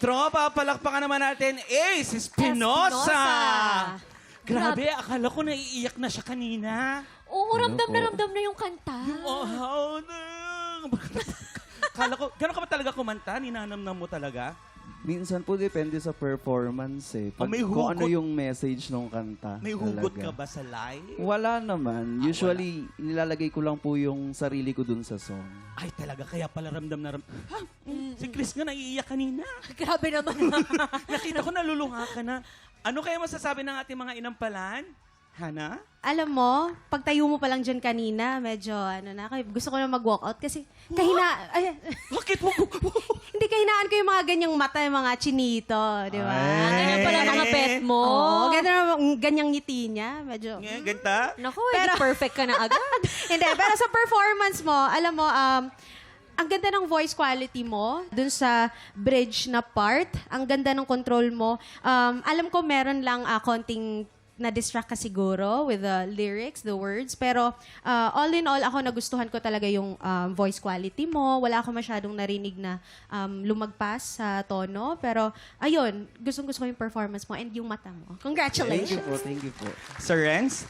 Tropa, palakpakan naman natin Ace Espinosa. Grabe, akala ko naiiyak na siya kanina. Oo, ramdam na ramdam na yung kanta. Oh, how Akala ko, gano'n ka ba talaga kumanta? Ninanamnam mo talaga? Minsan po depende sa performance eh. Oh, may Kung ano hugot. yung message ng kanta. May hugot talaga. ka ba sa live? Wala naman. Usually, nilalagay ko lang po yung sarili ko dun sa song. Ay, talaga, kaya pala ramdam na ramdam. Ha? Si Chris nga naiiyak kanina. Grabe naman. Nakita ko nalulungha ka na. Ano kaya masasabi ng ating mga inampalan? Hana? Alam mo, pagtayo mo pa lang dyan kanina, medyo gusto ko na mag-walk out kasi Bakit mo? hindi kahinaan ko yung mga ganyang mata, yung mga chinito, di ba? Ganyan pala mga pet mo. Oo, ganyang ngiti niya, medyo. Ganta? Naku, pero perfect ka na agad. Hindi, pero sa performance mo, alam mo, ang ganda ng voice quality mo dun sa bridge na part. Ang ganda ng control mo. Alam ko meron lang konting na-distract ka siguro with the lyrics, the words. Pero all in all, ako nagustuhan ko talaga yung voice quality mo. Wala ako masyadong narinig na lumagpas sa tono. Pero ayun, gustong-gusto ko yung performance mo and yung mata mo. Congratulations! Thank you po. Sir Renz?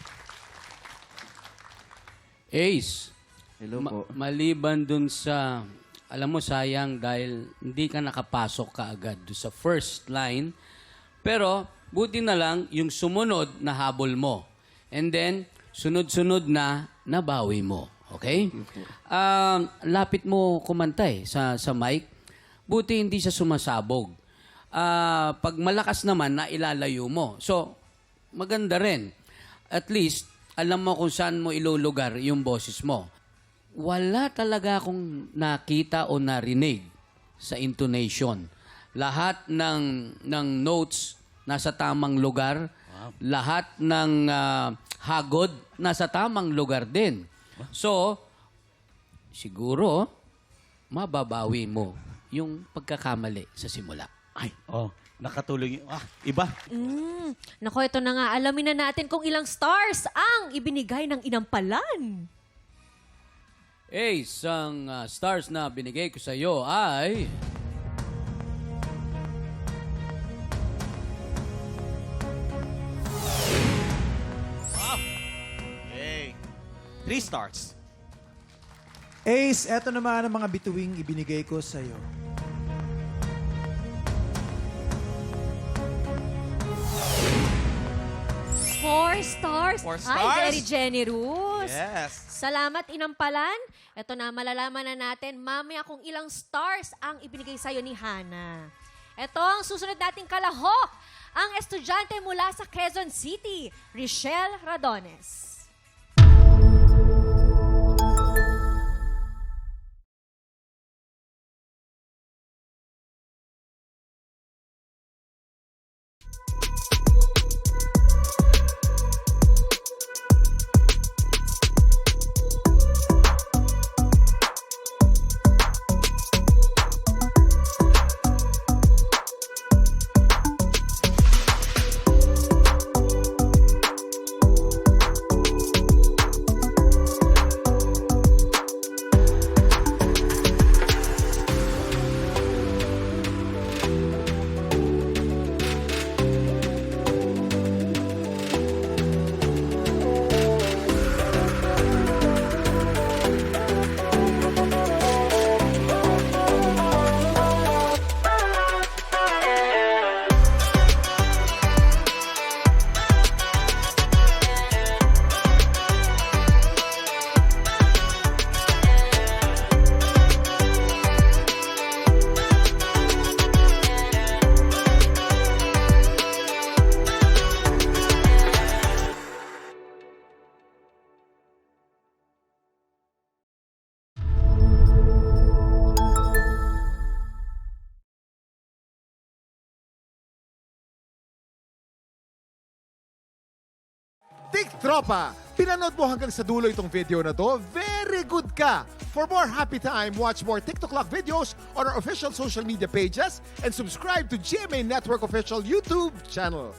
Ace, Hello po. maliban dun sa, alam mo sayang dahil hindi ka nakapasok kaagad dun sa first line, pero buti na lang yung sumunod na habol mo. And then, sunod-sunod na nabawi mo. Okay? Lapit mo kumanta sa mic. Buti hindi siya sumasabog. Pag malakas naman, nailalayo mo. So, maganda rin. At least, alam mo kung saan mo ilulugar yung boses mo. Wala talaga akong nakita o narinig sa intonation. Lahat ng notes nasa tamang lugar. Lahat ng hagod nasa tamang lugar din. So, siguro, mababawi mo yung pagkakamali sa simula. Ay, nakatulong yung... iba. Naku, ito na nga. Alamin na natin kung ilang stars ang ibinigay ng inampalan. Ace, ang stars na binigay ko sa iyo ay... Yay. 3 stars. Ace, eto naman ang mga bituing ibinigay ko sa'yo. Four stars. 4 stars? Ay, very generous. Yes. Salamat, inampalan. Ito na, malalaman na natin mamaya kung ilang stars ang ibinigay sa'yo ni Hana. Ito ang susunod nating kalahok. Ang estudyante mula sa Quezon City, Richelle Radones. Tik Tropa! Pinanood mo hanggang sa dulo itong video na to? Very good ka! For more happy time, watch more TikTok Lock videos on our official social media pages and subscribe to GMA Network official YouTube channel.